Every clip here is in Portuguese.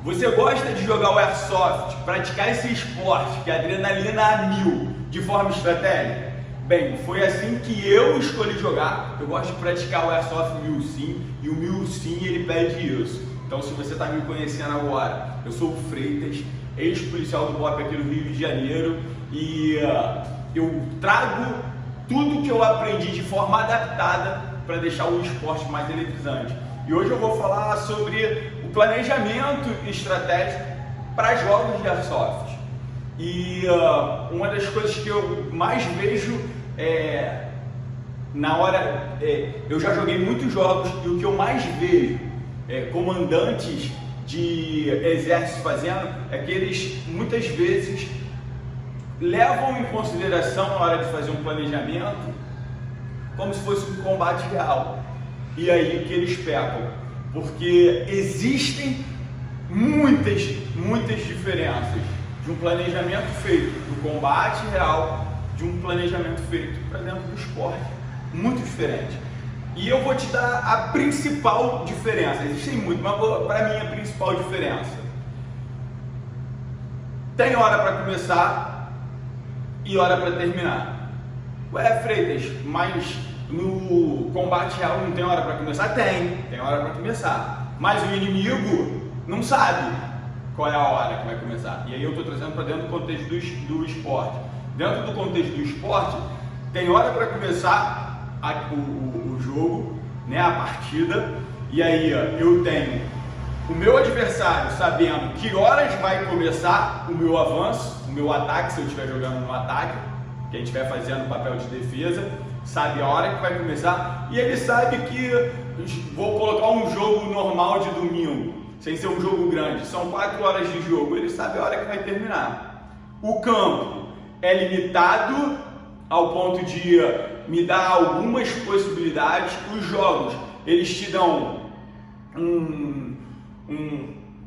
Você gosta de jogar o Airsoft, praticar esse esporte, que é adrenalina a mil, de forma estratégica? Bem, foi assim que eu escolhi jogar. Eu gosto de praticar o Airsoft Milsim, e o Milsim ele pede isso. Então, se você está me conhecendo agora, eu sou o Freitas, ex-policial do BOPE aqui no Rio de Janeiro, e eu trago tudo que eu aprendi de forma adaptada para deixar o esporte mais eletrizante. E hoje eu vou falar sobre o planejamento estratégico para jogos de Airsoft. E uma das coisas que eu mais vejo na hora, eu já joguei muitos jogos e o que eu mais vejo comandantes de exército fazendo é que eles muitas vezes levam em consideração na hora de fazer um planejamento como se fosse um combate real. E aí que eles pecam, porque existem muitas diferenças de um planejamento feito no combate real, de um planejamento feito para dentro do esporte, muito diferente. E eu vou te dar a principal diferença. Existem muitas, mas para mim a principal diferença: tem hora para começar e hora para terminar. Ué, Freitas, mas no combate real não tem hora para começar? Tem hora para começar, mas o inimigo não sabe qual é a hora que vai começar. E aí eu estou trazendo para dentro do contexto do esporte. Dentro do contexto do esporte, tem hora para começar o jogo, né, a partida, e aí eu tenho o meu adversário sabendo que horas vai começar o meu avanço, o meu ataque, se eu estiver jogando no ataque, quem estiver fazendo o papel de defesa, sabe a hora que vai começar, e ele sabe que vou colocar um jogo normal de domingo, sem ser um jogo grande, são 4 horas de jogo, ele sabe a hora que vai terminar. O campo é limitado ao ponto de me dar algumas possibilidades. Os jogos, eles te dão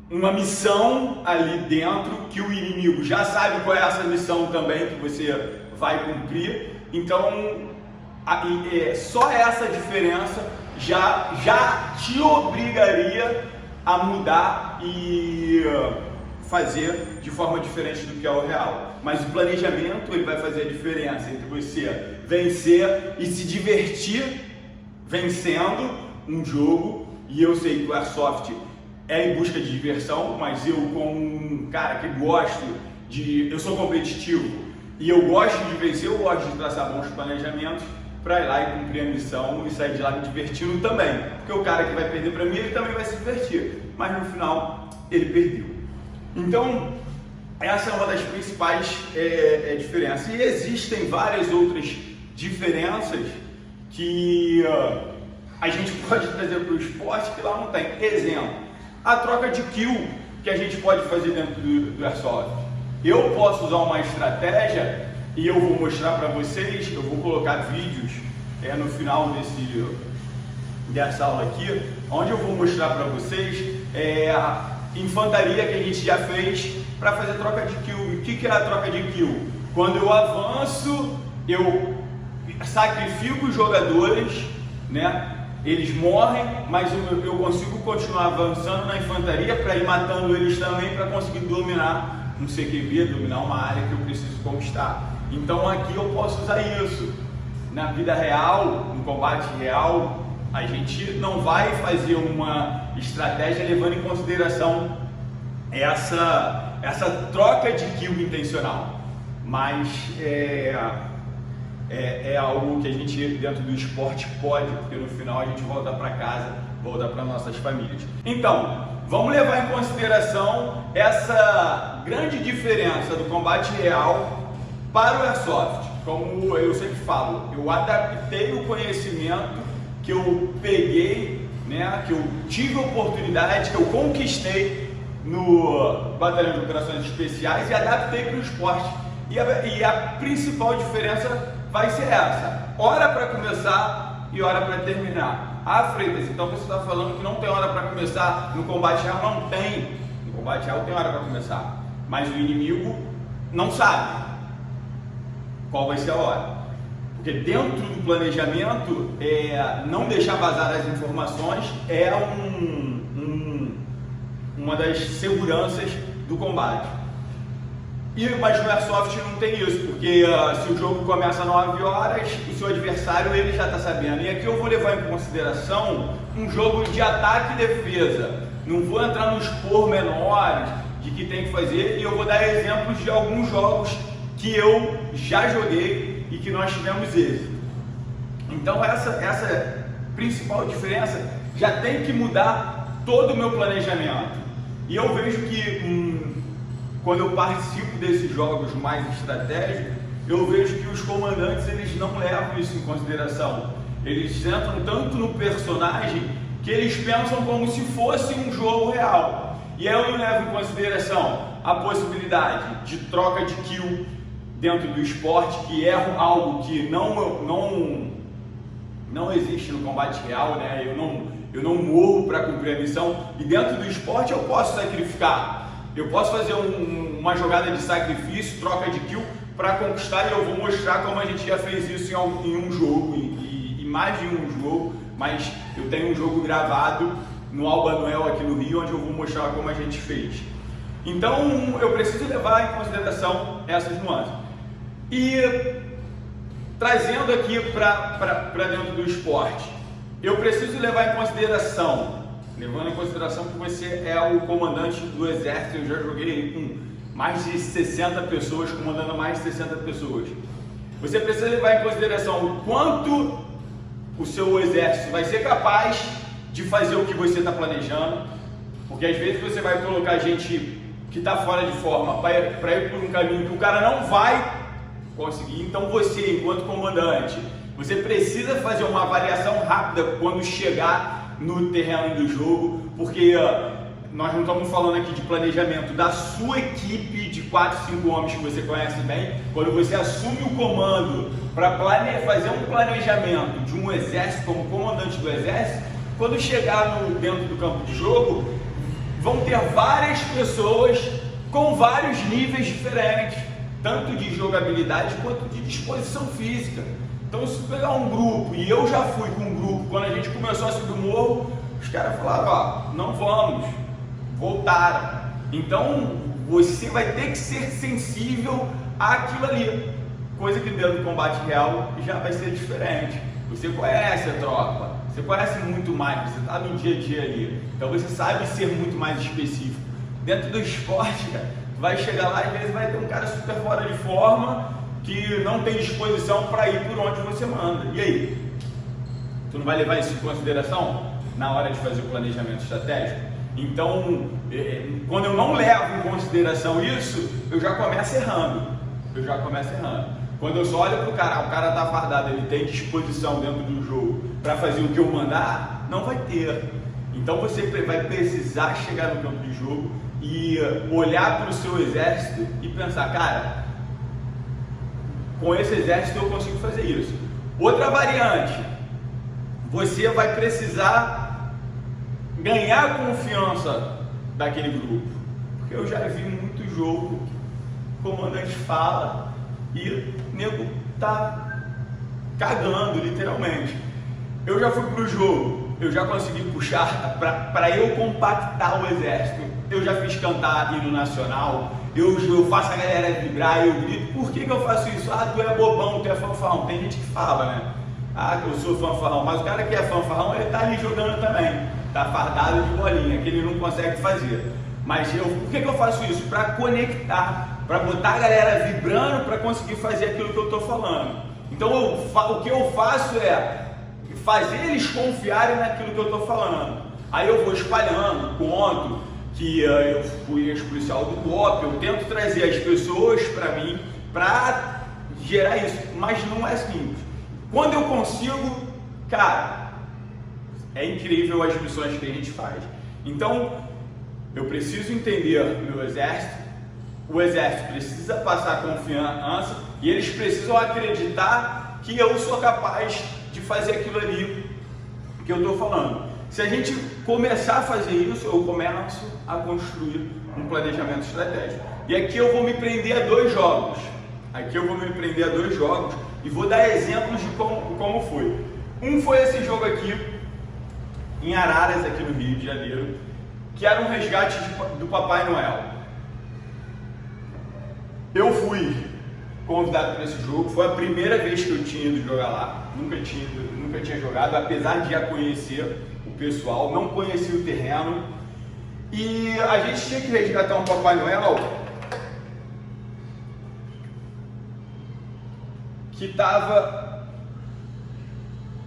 uma missão ali dentro, que o inimigo já sabe qual é essa missão também que você vai cumprir. Então, só essa diferença já te obrigaria a mudar e fazer de forma diferente do que é o real. Mas o planejamento, ele vai fazer a diferença entre você vencer e se divertir vencendo um jogo. E eu sei que o Airsoft é em busca de diversão, mas eu, como um cara que gosto eu sou competitivo e eu gosto de vencer, eu gosto de traçar bons planejamentos para ir lá e cumprir a missão e sair de lá me divertindo também. Porque o cara que vai perder para mim, ele também vai se divertir, mas no final ele perdeu. Então, essa é uma das principais diferenças. E existem várias outras diferenças que a gente pode trazer para o esporte que lá não tem. Exemplo, a troca de kill que a gente pode fazer dentro do Airsoft. Eu posso usar uma estratégia e eu vou mostrar para vocês, eu vou colocar vídeos no final dessa aula aqui, onde eu vou mostrar para vocês a infantaria que a gente já fez para fazer troca de kill. O que é a troca de kill? Quando eu avanço, eu sacrifico os jogadores, né? Eles morrem, mas eu consigo continuar avançando na infantaria para ir matando eles também, para conseguir dominar um CQB, dominar uma área que eu preciso conquistar. Então aqui eu posso usar isso. Na vida real, no combate real, a gente não vai fazer uma estratégia levando em consideração essa troca de kill intencional, mas é algo que a gente dentro do esporte pode, porque no final a gente volta para casa, volta para nossas famílias. Então, vamos levar em consideração essa grande diferença do combate real para o Airsoft. Como eu sempre falo, eu adaptei o conhecimento que eu peguei, né, que eu tive oportunidade, que eu conquistei no Batalhão de Operações Especiais e adaptei para o esporte. E a principal diferença vai ser essa: hora para começar e hora para terminar. Ah, Freitas, então você está falando que não tem hora para começar no combate real? Não tem. No combate real tem hora para começar, mas o inimigo não sabe qual vai ser a hora. Porque dentro do planejamento, não deixar vazar as informações é um uma das seguranças do combate. Mas no Airsoft não tem isso, porque se o jogo começa às 9 horas, o seu adversário ele já está sabendo. E aqui eu vou levar em consideração um jogo de ataque e defesa. Não vou entrar nos pormenores de que tem que fazer, e eu vou dar exemplos de alguns jogos que eu já joguei e que nós tivemos êxito. Então essa principal diferença já tem que mudar todo o meu planejamento. E eu vejo que quando eu participo desses jogos mais estratégicos, eu vejo que os comandantes eles não levam isso em consideração. Eles entram tanto no personagem que eles pensam como se fosse um jogo real. E aí eu não levo em consideração a possibilidade de troca de kill dentro do esporte, que é algo que não existe no combate real, né? Eu não morro para cumprir a missão, e dentro do esporte eu posso sacrificar. Eu posso fazer uma jogada de sacrifício, troca de kill, para conquistar, e eu vou mostrar como a gente já fez isso em um jogo, e mais de um jogo, mas eu tenho um jogo gravado no Alba Noel aqui no Rio, onde eu vou mostrar como a gente fez. Então eu preciso levar em consideração essas nuances. E trazendo aqui para dentro do esporte, eu preciso levar em consideração, levando em consideração que você é o comandante do exército. Eu já joguei com mais de 60 pessoas, comandando mais de 60 pessoas. Você precisa levar em consideração o quanto o seu exército vai ser capaz de fazer o que você está planejando, porque às vezes você vai colocar gente que está fora de forma para ir por um caminho que o cara não vai conseguir. Então você, enquanto comandante, você precisa fazer uma avaliação rápida quando chegar no terreno do jogo, porque nós não estamos falando aqui de planejamento da sua equipe de 4, 5 homens que você conhece bem. Quando você assume o comando para fazer um planejamento de um exército como comandante do exército, quando chegar dentro do campo de jogo, vão ter várias pessoas com vários níveis diferentes, tanto de jogabilidade quanto de disposição física. Então, se pegar um grupo, e eu já fui com um grupo, quando a gente começou a subir o morro, os caras falaram, não vamos, voltaram. Então, você vai ter que ser sensível àquilo ali, coisa que dentro do combate real já vai ser diferente. Você conhece a tropa, você conhece muito mais, você está no dia a dia ali, então você sabe ser muito mais específico. Dentro do esporte, cara, tu vai chegar lá e às vezes vai ter um cara super fora de forma, que não tem disposição para ir por onde você manda. E aí? Tu não vai levar isso em consideração na hora de fazer o planejamento estratégico? Então, quando eu não levo em consideração isso, eu já começo errando. Quando eu só olho para o cara está fardado, ele tem disposição dentro do jogo para fazer o que eu mandar, não vai ter. Então você vai precisar chegar no campo de jogo e olhar para o seu exército e pensar, cara, com esse exército eu consigo fazer isso. Outra variante, você vai precisar ganhar a confiança daquele grupo. Porque eu já vi muito jogo, o comandante fala e o nego tá cagando, literalmente. Eu já fui pro jogo, eu já consegui puxar para eu compactar o exército. Eu já fiz cantar hino nacional, eu faço a galera vibrar, eu grito. Por que eu faço isso? Tu é bobão, tu é fanfarrão. Tem gente que fala, né? Que eu sou fanfarrão, mas o cara que é fanfarrão, ele tá ali jogando também, tá fardado de bolinha, que ele não consegue fazer. Mas por que eu faço isso? Para conectar, para botar a galera vibrando, para conseguir fazer aquilo que eu tô falando. Então o que eu faço é fazer eles confiarem naquilo que eu tô falando. Aí eu vou espalhando, conto que eu fui ex-policial do BOP, eu tento trazer as pessoas para mim para gerar isso, mas não é simples. Quando eu consigo, cara, é incrível as missões que a gente faz. Então, eu preciso entender o meu exército, o exército precisa passar confiança e eles precisam acreditar que eu sou capaz de fazer aquilo ali que eu estou falando. Se a gente começar a fazer isso, eu começo a construir um planejamento estratégico. E aqui eu vou me prender a dois jogos. E vou dar exemplos de como foi. Um foi esse jogo aqui, em Araras, aqui no Rio de Janeiro, que era um resgate do Papai Noel. Eu fui convidado para esse jogo, foi a primeira vez que eu tinha ido jogar lá, nunca tinha jogado, apesar de já conhecer o pessoal, não conhecia o terreno, e a gente tinha que resgatar um Papai Noel que estava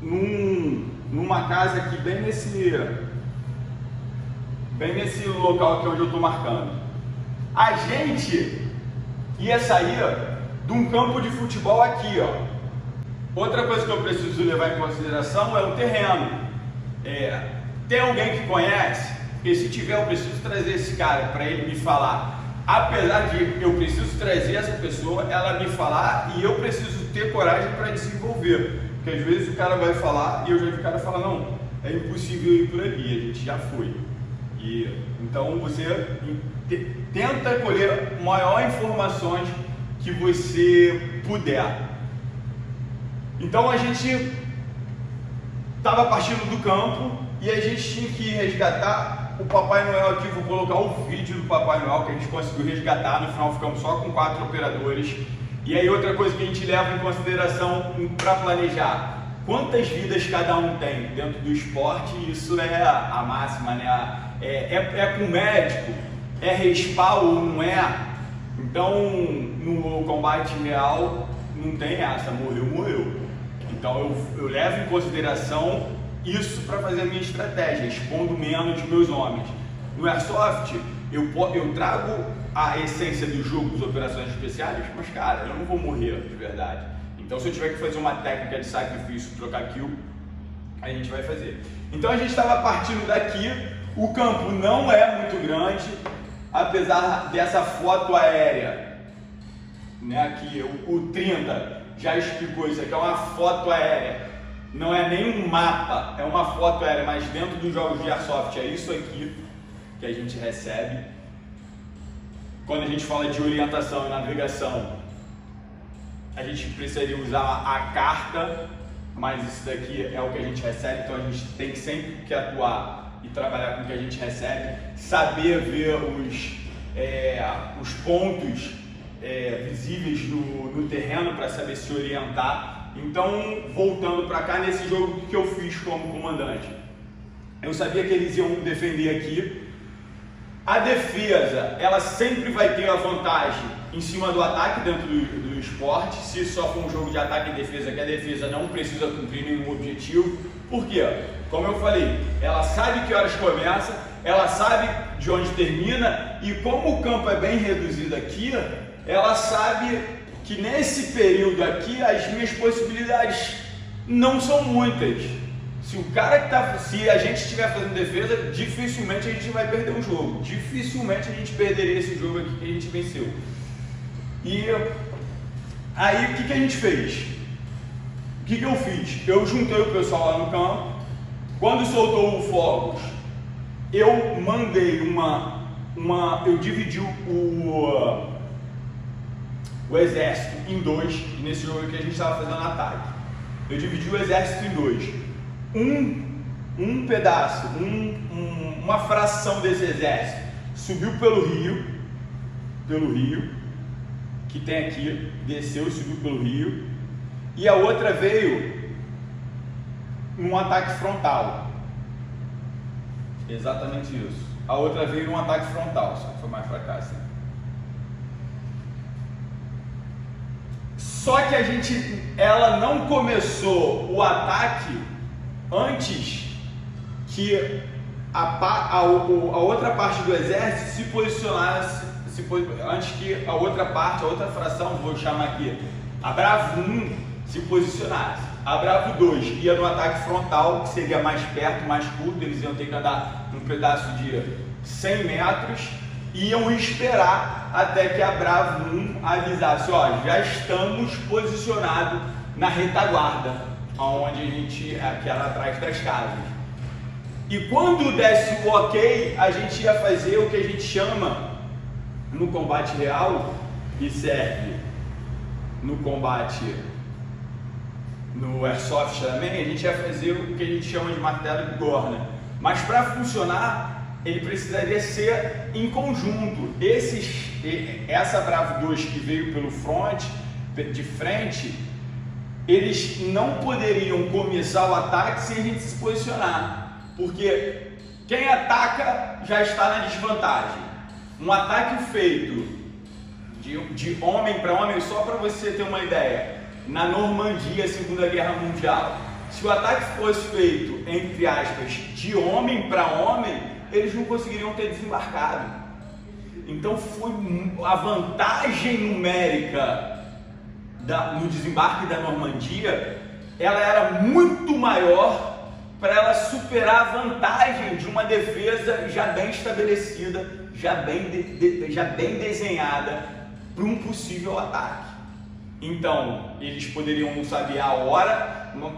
numa casa aqui bem nesse local aqui onde eu estou marcando. A gente ia sair de um campo de futebol aqui, ó. Outra coisa que eu preciso levar em consideração é o terreno. Tem alguém que conhece? Porque se tiver, eu preciso trazer esse cara para ele me falar. Apesar de eu preciso trazer essa pessoa, ela me falar, e eu preciso ter coragem para desenvolver. Porque às vezes o cara vai falar e eu já vi o cara falar, não, é impossível ir por ali, a gente já foi. Então você tenta colher maior informações que você puder. Então a gente estava partindo do campo e a gente tinha que resgatar o Papai Noel aqui. Vou colocar o vídeo do Papai Noel que a gente conseguiu resgatar. No final ficamos só com 4 operadores. E aí outra coisa que a gente leva em consideração para planejar: quantas vidas cada um tem dentro do esporte. Isso é a máxima, né? É com médico, é respawn ou não é? Então no combate real não tem essa, morreu. Então eu levo em consideração isso para fazer a minha estratégia, expondo menos meus homens. No Airsoft eu trago a essência do jogo, das operações especiais, mas cara, eu não vou morrer de verdade. Então se eu tiver que fazer uma técnica de sacrifício, trocar kill, a gente vai fazer. Então a gente estava partindo daqui, o campo não é muito grande, apesar dessa foto aérea, né, aqui o 30 já explicou isso aqui, é uma foto aérea, não é nem um mapa, é uma foto aérea, mas dentro dos jogos de Airsoft é isso aqui que a gente recebe. Quando a gente fala de orientação e navegação, a gente precisaria usar a carta, mas isso daqui é o que a gente recebe, então a gente tem que sempre que atuar e trabalhar com o que a gente recebe, saber ver os pontos visíveis no terreno para saber se orientar. Então, voltando para cá, nesse jogo, o que eu fiz como comandante? Eu sabia que eles iam defender aqui. A defesa, ela sempre vai ter a vantagem em cima do ataque dentro do esporte. Se só for um jogo de ataque e defesa, que a defesa não precisa cumprir nenhum objetivo. Por quê? Como eu falei, ela sabe que horas começa, ela sabe de onde termina, e como o campo é bem reduzido aqui, ela sabe que nesse período aqui as minhas possibilidades não são muitas. Se a gente estiver fazendo defesa, dificilmente a gente vai perder o jogo. Dificilmente a gente perderia esse jogo aqui que a gente venceu. E aí o que a gente fez? O que eu fiz? Eu juntei o pessoal lá no campo. Quando soltou o fogos, eu mandei eu dividi o exército em dois. E nesse jogo aqui a gente estava fazendo ataque. Eu dividi o exército em dois. Um pedaço, uma fração desse exército subiu pelo rio, que tem aqui, desceu e subiu pelo rio, e a outra veio num ataque frontal. Exatamente isso. A outra veio num ataque frontal, só que foi mais pra cá, assim. Só que ela não começou o ataque antes que a outra parte do exército se posicionasse, antes que a outra parte, a outra fração, vou chamar aqui, a Bravo 1 se posicionasse. A Bravo 2 ia no ataque frontal, que seria mais perto, mais curto, eles iam ter que andar um pedaço de 100 metros, e iam esperar até que a Bravo 1 avisasse, ó, já estamos posicionados na retaguarda, onde a gente, aquela atrás das casas. E quando desse o ok, a gente ia fazer o que a gente chama no combate real, e serve no combate no Airsoft também, a gente ia fazer o que a gente chama de martelo de Gorna. Mas para funcionar, ele precisaria ser em conjunto. Essa Bravo 2 que veio pelo de frente, eles não poderiam começar o ataque sem a gente se posicionar, porque quem ataca já está na desvantagem. Um ataque feito de homem para homem, só para você ter uma ideia, na Normandia, Segunda Guerra Mundial, se o ataque fosse feito, entre aspas, de homem para homem, eles não conseguiriam ter desembarcado. Então foi a vantagem numérica no desembarque da Normandia, ela era muito maior para ela superar a vantagem de uma defesa já bem estabelecida, já bem desenhada para um possível ataque. Então, eles poderiam não saber a hora, no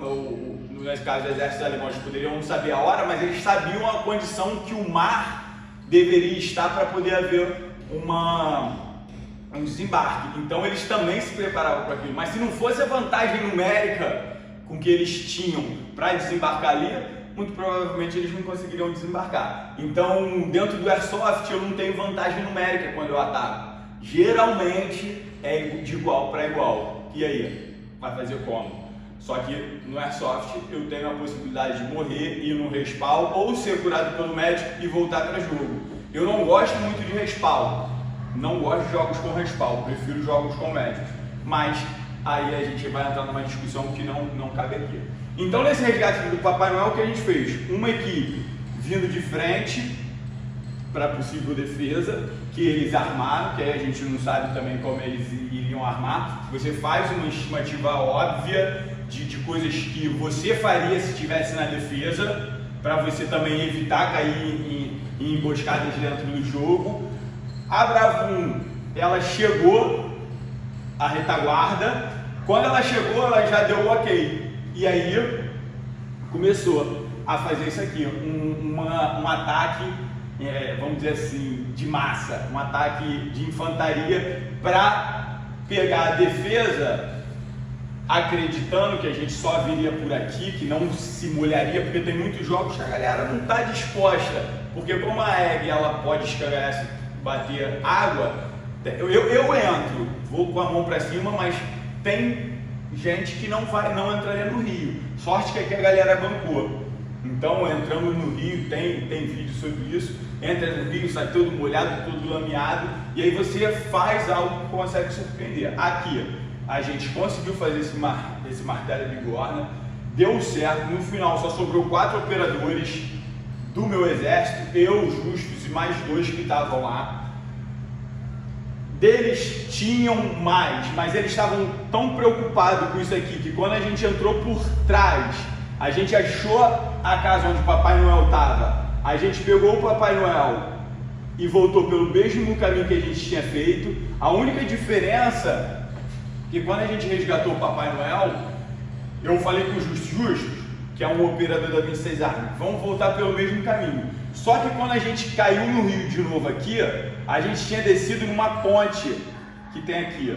caso do exército alemão, eles poderiam não saber a hora, mas eles sabiam a condição que o mar deveria estar para poder haver um desembarque. Então eles também se preparavam para aquilo, mas se não fosse a vantagem numérica com que eles tinham para desembarcar ali, muito provavelmente eles não conseguiriam desembarcar. Então, dentro do Airsoft eu não tenho vantagem numérica quando eu ataco. Geralmente é de igual para igual. E aí? Vai fazer como? Só que no Airsoft eu tenho a possibilidade de morrer, ir no respawn ou ser curado pelo médico e voltar para jogo. Eu não gosto muito de respawn. Não gosto de jogos com respawn, prefiro jogos com médicos. Mas aí a gente vai entrar numa discussão que não cabe aqui. Então, nesse resgate do Papai Noel, o que a gente fez? Uma equipe vindo de frente para possível defesa, que eles armaram, que aí a gente não sabe também como eles iriam armar. Você faz uma estimativa óbvia de coisas que você faria se estivesse na defesa, para você também evitar cair em emboscadas dentro do jogo. A Bravo 1, ela chegou à retaguarda. Quando ela chegou, ela já deu o ok. E aí começou a fazer isso aqui, um ataque, vamos dizer assim, de massa, um ataque de infantaria para pegar a defesa, acreditando que a gente só viria por aqui, que não se molharia, porque tem muitos jogos que a galera não está disposta, porque como a egg ela pode escangalhar, bater água, eu entro, vou com a mão para cima, mas tem gente que não entraria no rio. Sorte que aqui a galera bancou. Então, entramos no rio, tem vídeo sobre isso. Entra no rio, sai todo molhado, todo lameado, e aí você faz algo que consegue surpreender. Aqui, a gente conseguiu fazer esse martelo de bigorna, deu certo. No final, só sobrou 4 operadores do meu exército, eu, Justus e mais 2 que estavam lá. Deles tinham mais, mas eles estavam tão preocupados com isso aqui, que quando a gente entrou por trás, a gente achou a casa onde o Papai Noel estava, a gente pegou o Papai Noel e voltou pelo mesmo caminho que a gente tinha feito. A única diferença é que quando a gente resgatou o Papai Noel, eu falei com o Justus, que é um operador da 26 Armas, vamos voltar pelo mesmo caminho. Só que quando a gente caiu no rio de novo aqui, a gente tinha descido numa ponte que tem aqui.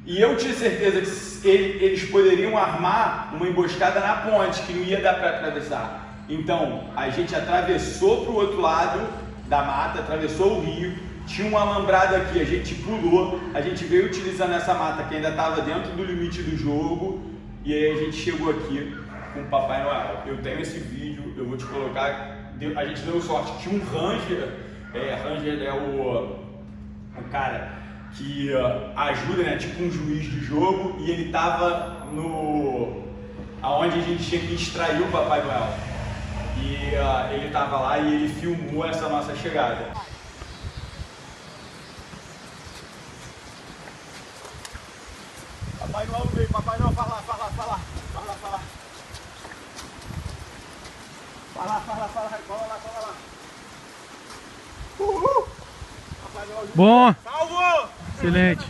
E eu tinha certeza que eles poderiam armar uma emboscada na ponte, que não ia dar para atravessar. Então, a gente atravessou para o outro lado da mata, atravessou o rio, tinha um alambrado aqui, a gente pulou, a gente veio utilizando essa mata que ainda estava dentro do limite do jogo, e aí a gente chegou aqui com o Papai Noel. Eu tenho esse vídeo, eu vou te colocar. A gente deu sorte, tinha um Ranger, Ranger é o cara que ajuda, né, tipo um juiz de jogo, e ele tava aonde a gente tinha que extrair o Papai Noel. E ele tava lá e ele filmou essa nossa chegada. Papai Noel veio, Papai Noel, fala. Fala, cola lá. Uhul! Bom! Salvo! Excelente!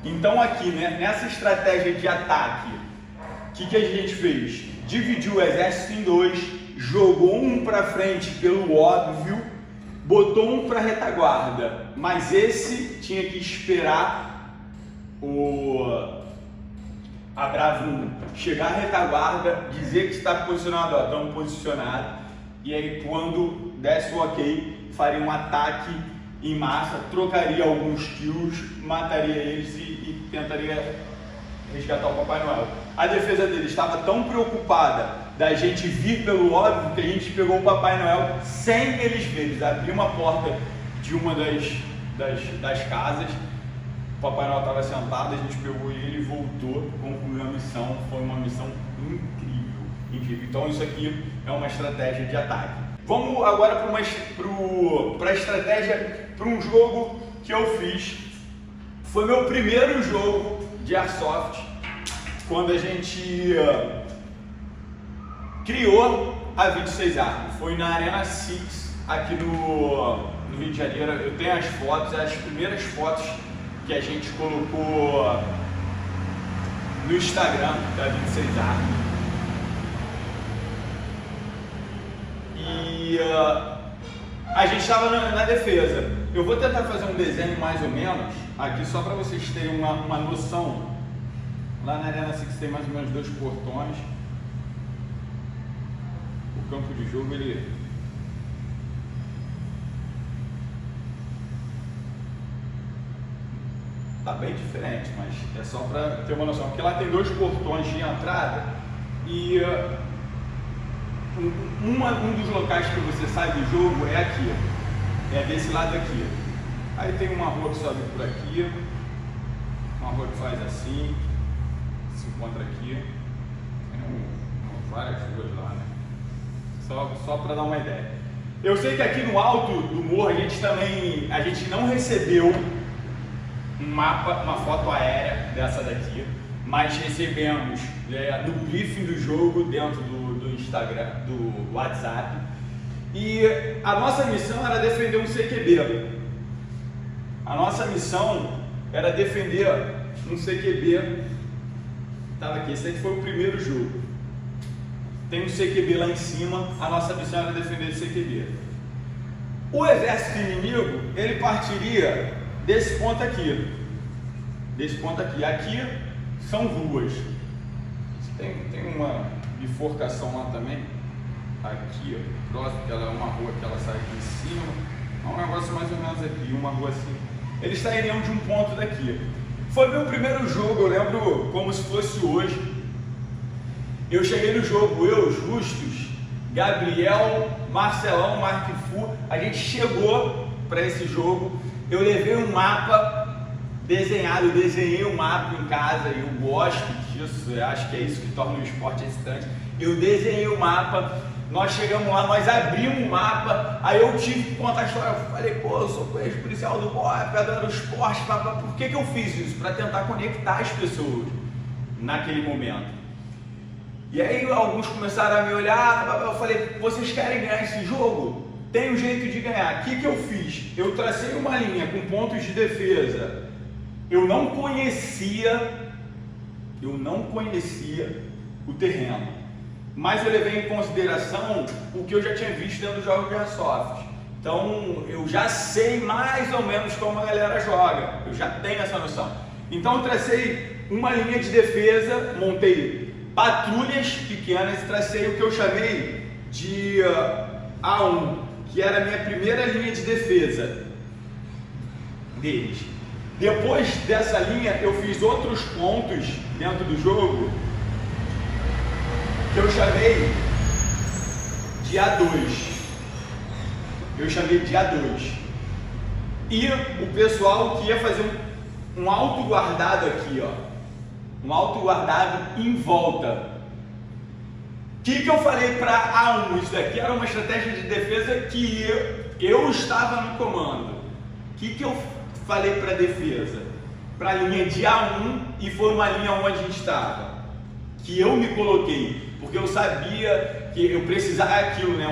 Então aqui, né, nessa estratégia de ataque, o que a gente fez? Dividiu o exército em 2, jogou um para frente pelo óbvio, botou um para retaguarda, mas esse tinha que esperar a Bravo 1 chegar à retaguarda, dizer que está posicionado, estamos posicionados, e aí quando desse o ok, faria um ataque em massa, trocaria alguns kills, mataria eles e tentaria resgatar o Papai Noel. A defesa dele estava tão preocupada da gente vir pelo óbvio que a gente pegou o Papai Noel sem eles verem. Eles abriram uma porta de uma das casas, o Papai Noel estava sentado, a gente pegou ele e voltou, concluiu a missão. Foi uma missão incrível, incrível. Então isso aqui é uma estratégia de ataque. Vamos agora para a estratégia, para um jogo que eu fiz. Foi meu primeiro jogo de Airsoft, quando a gente criou a 26 Armas. Foi na Arena Six, aqui no Rio de Janeiro. Eu tenho as fotos, as primeiras fotos que a gente colocou no Instagram da 26 Armas. E a gente estava na defesa. Eu vou tentar fazer um desenho mais ou menos aqui, só para vocês terem uma noção. Lá na Arena Six tem mais ou menos 2 portões. O campo de jogo, ele tá bem diferente, mas é só para ter uma noção. Porque lá tem 2 portões de entrada e um dos locais que você sai do jogo é aqui, é desse lado aqui. Aí tem uma rua que sobe por aqui, uma rua que faz assim, se encontra aqui. Tem várias ruas lá, né? Só para dar uma ideia. Eu sei que aqui no alto do morro a gente não recebeu um mapa, uma foto aérea dessa daqui, mas recebemos no briefing do jogo dentro do Instagram, do WhatsApp. E a nossa missão era defender um CQB. A nossa missão era defender um CQB. Estava aqui, esse aqui foi o primeiro jogo. Tem um CQB lá em cima, a nossa missão era defender esse CQB. O exército inimigo, ele partiria desse ponto aqui. Desse ponto aqui. Aqui são ruas. Tem uma bifurcação lá também. Aqui, ó, próximo, que ela é uma rua que ela sai aqui em cima. É um negócio mais ou menos aqui, uma rua assim. Eles sairiam de um ponto daqui. Foi meu primeiro jogo, eu lembro como se fosse hoje. Eu cheguei no jogo, eu, Justus, Gabriel, Marcelão, Marquifu, a gente chegou para esse jogo. Eu levei um mapa desenhado, eu desenhei um mapa em casa, eu gosto disso, eu acho que é isso que torna o esporte excitante. Eu desenhei o mapa, nós chegamos lá, nós abrimos o mapa, aí eu tive que contar a história. Eu falei, pô, eu sou policial do BOP, adoro esporte, por que eu fiz isso? Para tentar conectar as pessoas naquele momento. E aí alguns começaram a me olhar, eu falei, vocês querem ganhar esse jogo? Tem um jeito de ganhar. O que eu fiz? Eu tracei uma linha com pontos de defesa. Eu não conhecia o terreno, mas eu levei em consideração o que eu já tinha visto dentro dos jogos de Airsoft. Então eu já sei mais ou menos como a galera joga, eu já tenho essa noção. Então eu tracei uma linha de defesa, montei patrulhas pequenas e tracei o que eu chamei de A1, que era a minha primeira linha de defesa deles. Depois dessa linha eu fiz outros pontos dentro do jogo que eu chamei de A2. E o pessoal que ia fazer um alto guardado aqui, ó. Um alto guardado em volta. O que eu falei para A1? Isso daqui era uma estratégia de defesa que eu estava no comando. O que eu falei para a defesa? Para a linha de A1, e foi uma linha onde a gente estava. Que eu me coloquei, porque eu sabia que eu precisava aquilo, né?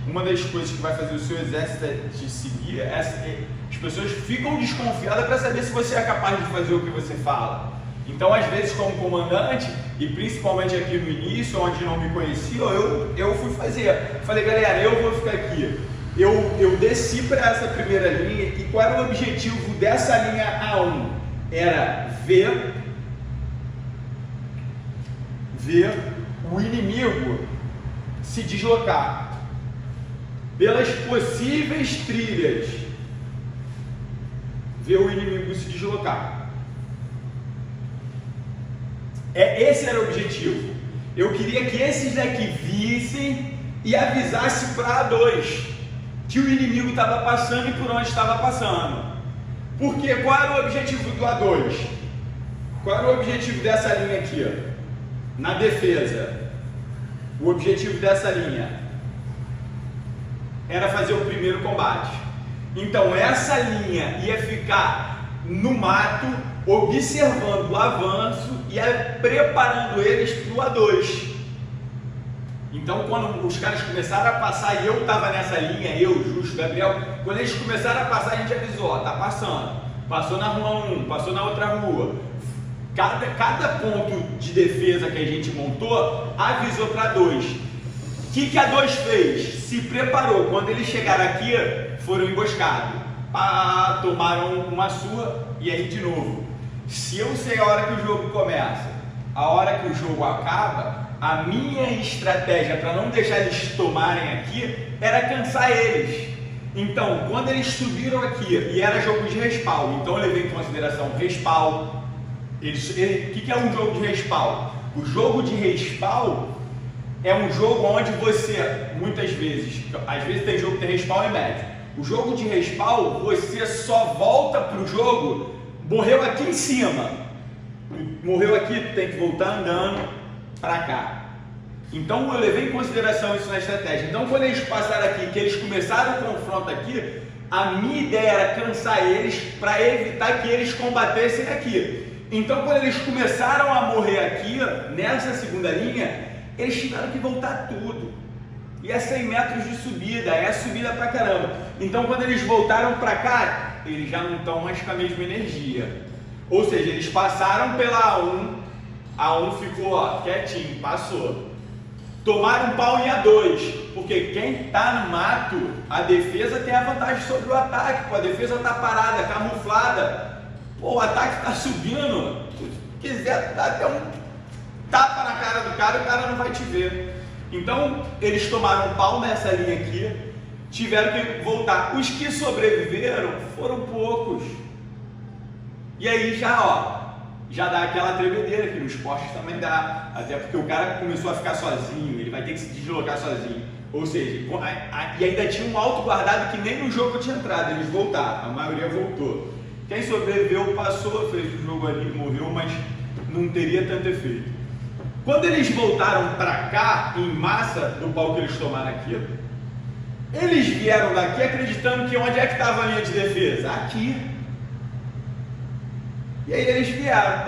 Uma das coisas que vai fazer o seu exército te seguir é as pessoas ficam desconfiadas para saber se você é capaz de fazer o que você fala. Então, às vezes, como comandante, e principalmente aqui no início, onde não me conheciam, eu fui fazer. Falei, galera, eu vou ficar aqui. Eu desci para essa primeira linha, e qual era o objetivo dessa linha A1? Era ver o inimigo se deslocar. pelas possíveis trilhas, ver o inimigo se deslocar. Esse era o objetivo. Eu queria que esses daqui vissem e avisassem para A2 que o inimigo estava passando e por onde estava passando. Porque qual era o objetivo do A2? Qual era o objetivo dessa linha aqui? Ó? Na defesa, o objetivo dessa linha era fazer o primeiro combate. Então essa linha ia ficar no mato, observando o avanço e preparando eles para o A2. Então quando os caras começaram a passar, e eu estava nessa linha, eu, Justo, Gabriel, quando eles começaram a passar, a gente avisou, ó, tá passando. Passou na rua 1, passou na outra rua. Cada ponto de defesa que a gente montou, avisou para A2. O que a A2 fez? Se preparou. Quando eles chegaram aqui, foram emboscados. Tomaram uma surra e aí de novo. Se eu sei a hora que o jogo começa, a hora que o jogo acaba, a minha estratégia para não deixar eles tomarem aqui era cansar eles. Então, quando eles subiram aqui, e era jogo de respawn, então eu levei em consideração respawn. O que é um jogo de respawn? O jogo de respawn é um jogo onde você, muitas vezes, às vezes tem jogo que tem respawn e médio. O jogo de respawn, você só volta para o jogo, morreu aqui em cima. Morreu aqui, tem que voltar andando para cá. Então eu levei em consideração isso na estratégia. Então quando eles passaram aqui, que eles começaram o confronto aqui, a minha ideia era cansar eles para evitar que eles combatessem aqui. Então quando eles começaram a morrer aqui, nessa segunda linha, eles tiveram que voltar tudo. E é 100 metros de subida, é subida pra caramba. Então quando eles voltaram para cá, eles já não estão mais com a mesma energia. Ou seja, eles passaram pela A1, a 1 ficou ó, quietinho, passou. Tomaram um pau em A2, porque quem está no mato, a defesa tem a vantagem sobre o ataque, pô, a defesa está parada, camuflada, pô, o ataque está subindo, se quiser dar até um tapa na cara do cara, o cara não vai te ver. Então, eles tomaram um pau nessa linha aqui, tiveram que voltar. Os que sobreviveram foram poucos. E aí já dá aquela tremedeira que no esporte também dá, até porque o cara começou a ficar sozinho, ele vai ter que se deslocar sozinho, ou seja, e ainda tinha um alto guardado que nem no jogo tinha entrado, eles voltaram, a maioria voltou. Quem sobreviveu passou, fez o jogo ali, morreu, mas não teria tanto efeito. Quando eles voltaram para cá, em massa, do pau que eles tomaram aqui, eles vieram daqui acreditando que onde é que estava a linha de defesa? Aqui. E aí eles vieram,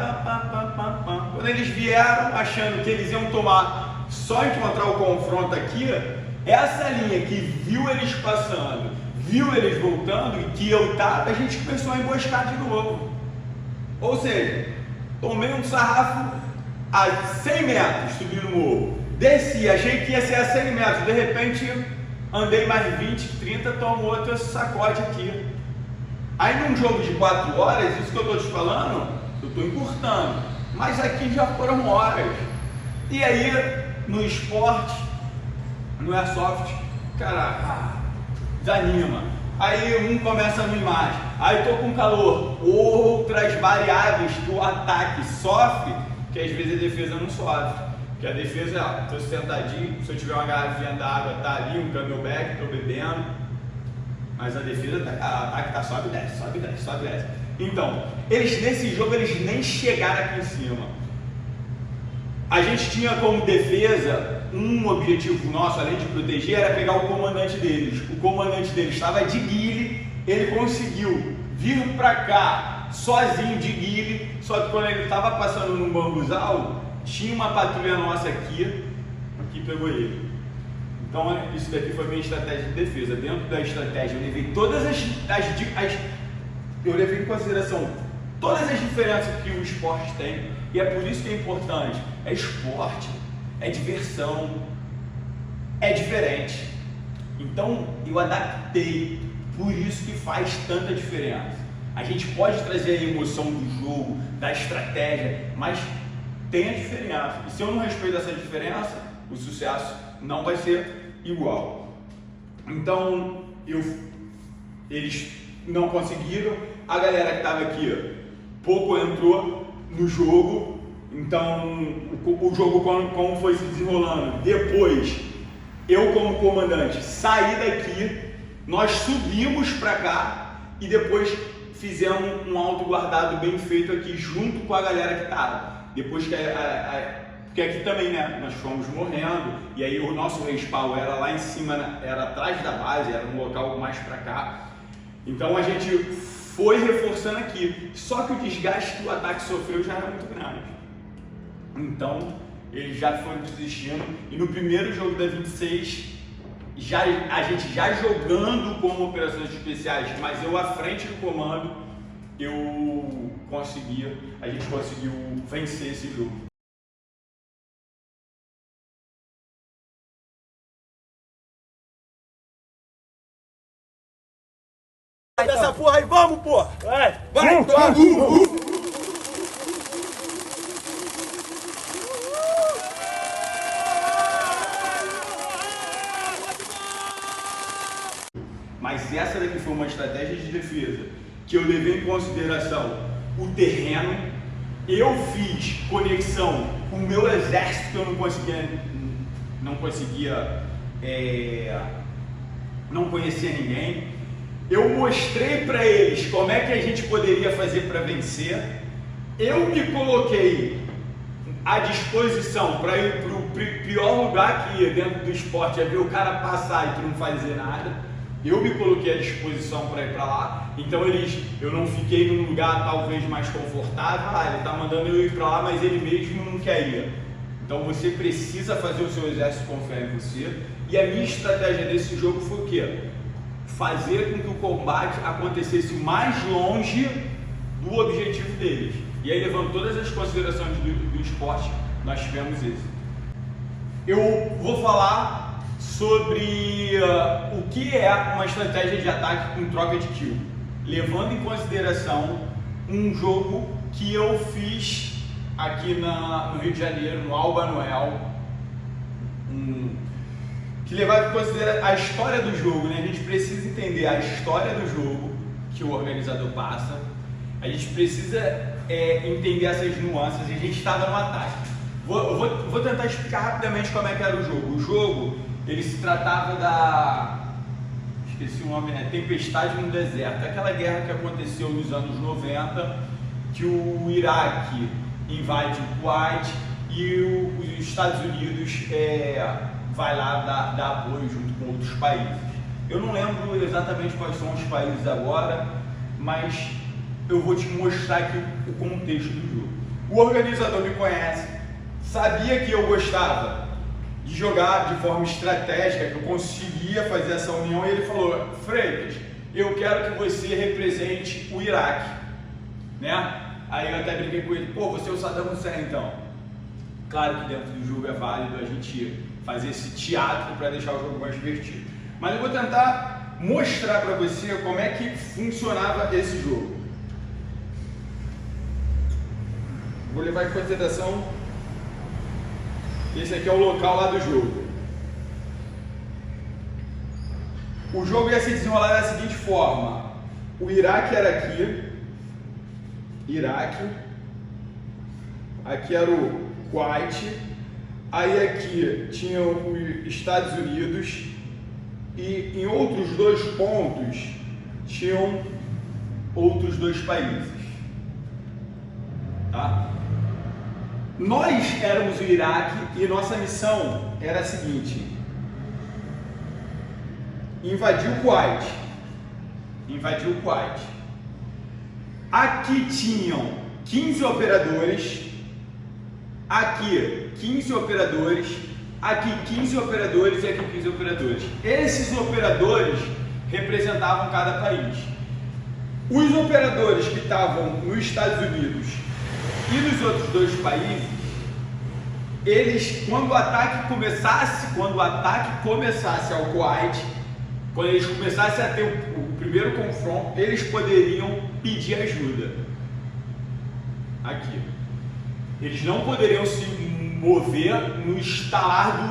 quando eles vieram achando que eles iam tomar, só encontrar o confronto aqui, essa linha que viu eles passando, viu eles voltando e que eu estava, a gente começou a emboscar de novo. Ou seja, tomei um sarrafo a 100 metros subindo o morro, desci, achei que ia ser a 100 metros, de repente andei mais 20, 30, tomo outro sacode aqui. Aí num jogo de 4 horas, isso que eu estou te falando, eu estou encurtando, mas aqui já foram horas. E aí no esporte, no airsoft, cara, desanima. Aí um começa no imagem, aí estou com calor, outras variáveis que o ataque sofre, que às vezes a defesa não sofre. Porque a defesa, estou sentadinho, se eu tiver uma garrafinha d'água, tá ali, um camelback, estou bebendo. Mas a defesa, a ataque tá sobe e desce, sobe e desce, sobe e desce. Então, eles nesse jogo, eles nem chegaram aqui em cima. A gente tinha como defesa, um objetivo nosso, além de proteger, era pegar o comandante deles. O comandante deles estava de guile, ele conseguiu vir para cá sozinho de guile, só que quando ele estava passando num bambuzal, tinha uma patrulha nossa aqui, que pegou ele. Então, isso daqui foi minha estratégia de defesa. Dentro da estratégia, eu levei todas eu levei em consideração todas as diferenças que o esporte tem, e é por isso que é importante. É esporte, é diversão, é diferente. Então, eu adaptei, por isso que faz tanta diferença. A gente pode trazer a emoção do jogo, da estratégia, mas tem a diferença. E se eu não respeito essa diferença, o sucesso não vai ser igual. Então, eles não conseguiram. A galera que estava aqui pouco entrou no jogo. Então, o jogo como foi se desenrolando. Depois, eu como comandante saí daqui, nós subimos para cá e depois fizemos um auto guardado bem feito aqui junto com a galera que estava. Depois que porque aqui também, né, nós fomos morrendo e aí o nosso respawn era lá em cima, era atrás da base, era um local mais para cá. Então a gente foi reforçando aqui, só que o desgaste que o ataque sofreu já era muito grande. Então eles já foram desistindo e no primeiro jogo da 26, a gente já jogando como operações especiais, mas eu à frente do comando, a gente conseguiu vencer esse jogo. Dessa porra aí, vamos, porra! Vai! Vai! Mas essa daqui foi uma estratégia de defesa que eu levei em consideração o terreno. Eu fiz conexão com o meu exército que eu não conhecia ninguém. Eu mostrei para eles como é que a gente poderia fazer para vencer. Eu me coloquei à disposição para ir para o pior lugar que ia dentro do esporte, é ver o cara passar e tu não fazer nada. Eu me coloquei à disposição para ir para lá. Então eu não fiquei num lugar talvez mais confortável. Ele está mandando eu ir para lá, mas ele mesmo não quer ir. Então você precisa fazer o seu exército confiar em você. E a minha estratégia desse jogo foi o quê? Fazer com que o combate acontecesse mais longe do objetivo deles. E aí, levando todas as considerações do esporte, nós tivemos esse. Eu vou falar sobre o que é uma estratégia de ataque com troca de kill, levando em consideração um jogo que eu fiz aqui no Rio de Janeiro, no Alba Noel, que levava em consideração a história do jogo, né? A gente precisa entender a história do jogo que o organizador passa, a gente precisa entender essas nuances e a gente estava no ataque. Vou tentar explicar rapidamente como é que era o jogo. O jogo, ele se tratava esqueci o nome, né? Tempestade no Deserto, aquela guerra que aconteceu nos anos 90, que o Iraque invade o Kuwait e os Estados Unidos vai lá dar apoio junto com outros países. Eu não lembro exatamente quais são os países agora, mas eu vou te mostrar aqui o contexto do jogo. O organizador me conhece, sabia que eu gostava de jogar de forma estratégica, que eu conseguia fazer essa união, e ele falou: Freitas, eu quero que você represente o Iraque, né? Aí eu até brinquei com ele: pô, você é o Saddam Hussein então. Claro que dentro do jogo é válido a gente fazer esse teatro para deixar o jogo mais divertido, mas eu vou tentar mostrar para você como é que funcionava esse jogo. Vou levar em consideração que esse aqui é o local lá do jogo. O jogo ia se desenrolar da seguinte forma: o Iraque era aqui, aqui era o Kuwait, aí aqui tinha os Estados Unidos e em outros dois pontos tinham outros dois países, tá? Nós éramos o Iraque e nossa missão era a seguinte: invadir o Kuwait. Aqui tinham 15 operadores, aqui 15 operadores, aqui 15 operadores e aqui 15 operadores. Esses operadores representavam cada país. Os operadores que estavam nos Estados Unidos e nos outros dois países, eles, quando o ataque começasse ao Kuwait, quando eles começassem a ter o primeiro confronto, eles poderiam pedir ajuda. Aqui. Eles não poderiam se mover no estalar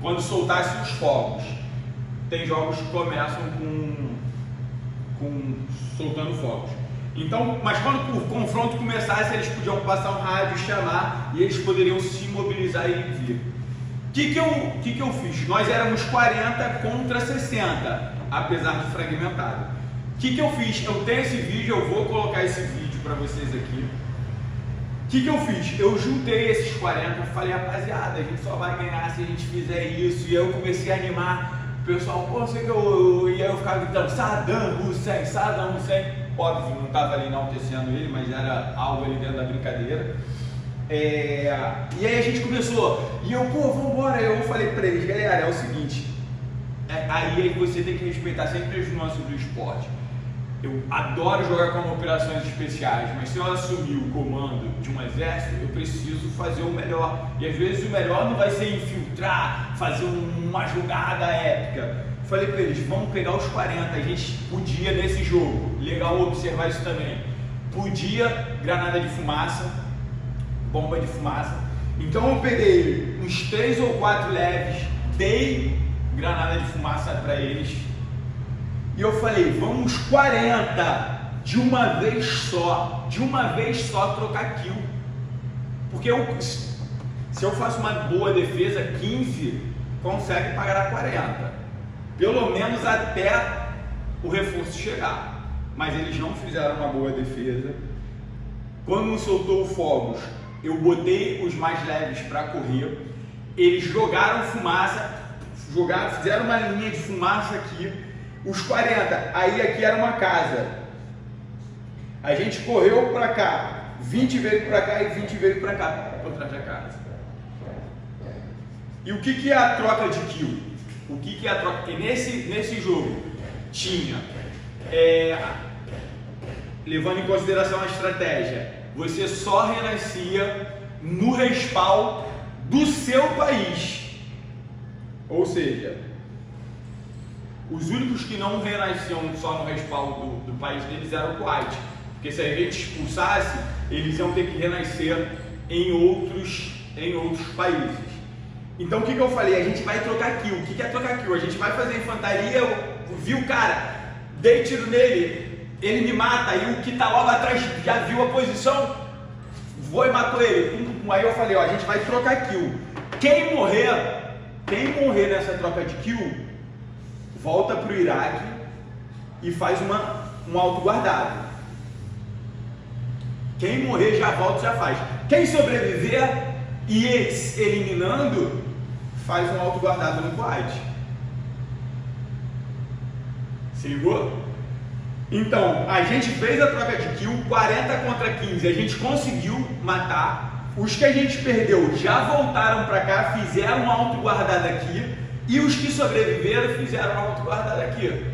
quando soltassem os fogos. tem jogos que começam com soltando fogos. Então, mas quando o confronto começasse, eles podiam passar um rádio, chamar, e eles poderiam se mobilizar e vir. O que eu fiz? Nós éramos 40 contra 60, apesar de fragmentado. O que eu fiz? Eu tenho esse vídeo, eu vou colocar esse vídeo para vocês aqui. O que eu fiz? Eu juntei esses 40, falei, rapaziada, a gente só vai ganhar se a gente fizer isso. E eu comecei a animar o pessoal, pô, sei que e aí eu ficava gritando, Saddam Hussein, Saddam Hussein. Óbvio, não estava ali enaltecendo ele, mas era algo ali dentro da brincadeira. E aí a gente começou, e eu, pô, vambora. Eu falei pra eles, galera, é o seguinte, aí você tem que respeitar sempre as nuances do esporte. Eu adoro jogar como operações especiais, mas se eu assumir o comando de um exército, eu preciso fazer o melhor. E às vezes o melhor não vai ser infiltrar, fazer uma jogada épica. Falei para eles, vamos pegar os 40, a gente podia nesse jogo, legal observar isso também, podia granada de fumaça, bomba de fumaça. Então eu peguei uns 3 ou 4 leves, dei granada de fumaça para eles, e eu falei, vamos 40 de uma vez só trocar kill. Porque se eu faço uma boa defesa, 15 consegue pagar a 40. Pelo menos até o reforço chegar. Mas eles não fizeram uma boa defesa. Quando soltou o fogos, eu botei os mais leves para correr. Eles jogaram fumaça, fizeram uma linha de fumaça aqui. Os 40, aí aqui era uma casa. A gente correu para cá, 20 veio para cá e 20 veio para cá, por trás da casa. E o que é a troca de kill? O que é a troca? Porque nesse jogo tinha, levando em consideração a estratégia, você só renascia no respawn do seu país. Ou seja, os únicos que não renasciam só no respawn do país deles eram o Kuwait. Porque se a gente expulsasse, eles iam ter que renascer em outros países. Então o que eu falei? A gente vai trocar kill. O que é trocar kill? A gente vai fazer infantaria, eu vi o cara, dei tiro nele, ele me mata, e o que tá logo atrás já viu a posição, vou e matou ele. Aí eu falei, ó, a gente vai trocar kill. Quem morrer nessa troca de kill, volta pro Iraque e faz um auto guardado. Quem morrer já volta, já faz. Quem sobreviver e eliminando, faz um auto guardado no Kuwait. Se ligou? Então, a gente fez a troca de kill, 40 contra 15, a gente conseguiu matar. Os que a gente perdeu já voltaram para cá, fizeram um auto guardado aqui, e os que sobreviveram fizeram um auto guardado aqui.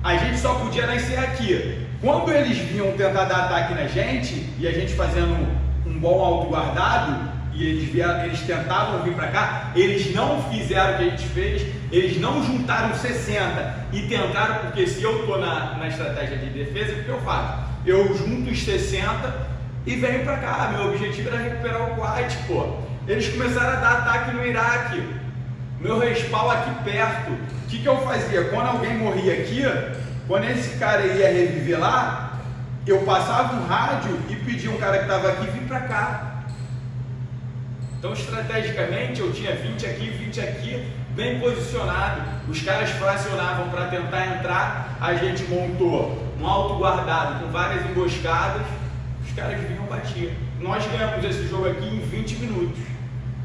A gente só podia nascer aqui. Quando eles vinham tentar dar ataque na gente, e a gente fazendo um bom auto guardado, e eles tentavam vir para cá, eles não fizeram o que a gente fez, eles não juntaram 60 e tentaram, porque se eu estou na estratégia de defesa, o que eu faço? Eu junto os 60 e venho para cá. Meu objetivo era recuperar o Kuwait, pô. Eles começaram a dar ataque no Iraque, meu respawn aqui perto. O que eu fazia? Quando alguém morria aqui, quando esse cara ia reviver lá, eu passava um rádio e pedia um cara que estava aqui vir para cá. Então, estrategicamente, eu tinha 20 aqui, bem posicionado. Os caras fracionavam para tentar entrar, a gente montou um auto guardado com várias emboscadas, os caras vinham bater. Nós ganhamos esse jogo aqui em 20 minutos.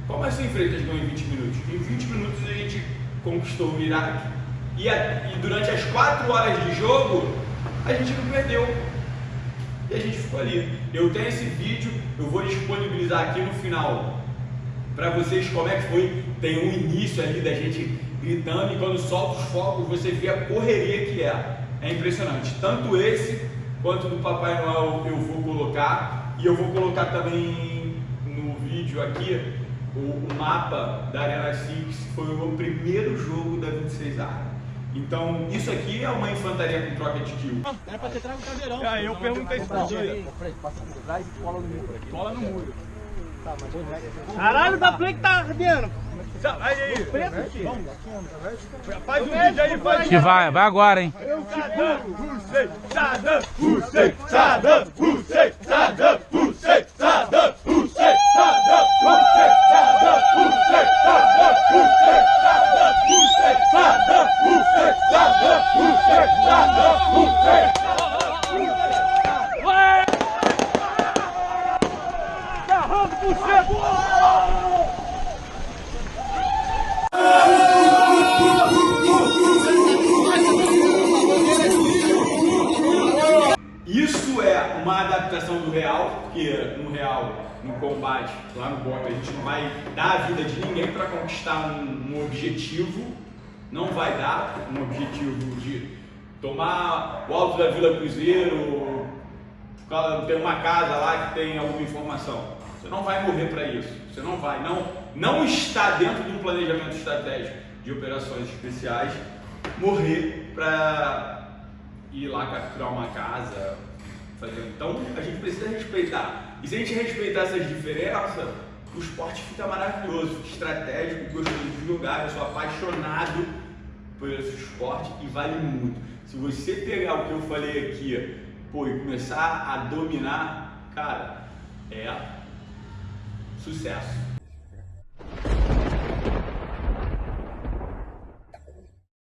Como assim, Freitas ganhou em 20 minutos? Em 20 minutos a gente conquistou o Iraque. E durante as 4 horas de jogo, a gente não perdeu. E a gente ficou ali. Eu tenho esse vídeo, eu vou disponibilizar aqui no final para vocês como é que foi. Tem um início ali da gente gritando, e quando solta os fogos você vê a correria que é. É impressionante. Tanto esse quanto do Papai Noel eu vou colocar, e eu vou colocar também no vídeo aqui o mapa da Arena Six. Foi o meu primeiro jogo da 26A. Então, isso aqui é uma infantaria com troca de kill. Era pra ter trago o caveirão. Eu perguntei isso pra você. Passa por trás e cola no muro. Cola no muro. Caralho, da play que tá ardendo. Vai aí. Preto, filho. Faz um vídeo aí, faz. Que vai agora, hein? Saddam Hussein, Saddam Hussein, Saddam Hussein, Saddam Hussein, Saddam Hussein, Saddam Hussein, Saddam Hussein, Saddam Hussein, Saddam Hussein, Saddam Hussein, Saddam Hussein, Saddam Hussein. Isso é uma adaptação do real, porque no real, no combate, lá no boxe, a gente não vai dar a vida de ninguém para conquistar um objetivo. Não vai dar um objetivo de tomar o Alto da Vila Cruzeiro, ter uma casa lá que tem alguma informação. Você não vai morrer para isso. Você não vai. Não está dentro de um planejamento estratégico de operações especiais morrer para ir lá capturar uma casa. Então a gente precisa respeitar. E se a gente respeitar essas diferenças, o esporte fica maravilhoso, estratégico, gostoso de jogar. Eu sou apaixonado por esse esporte e vale muito. Se você pegar o que eu falei aqui, e começar a dominar, cara, é sucesso.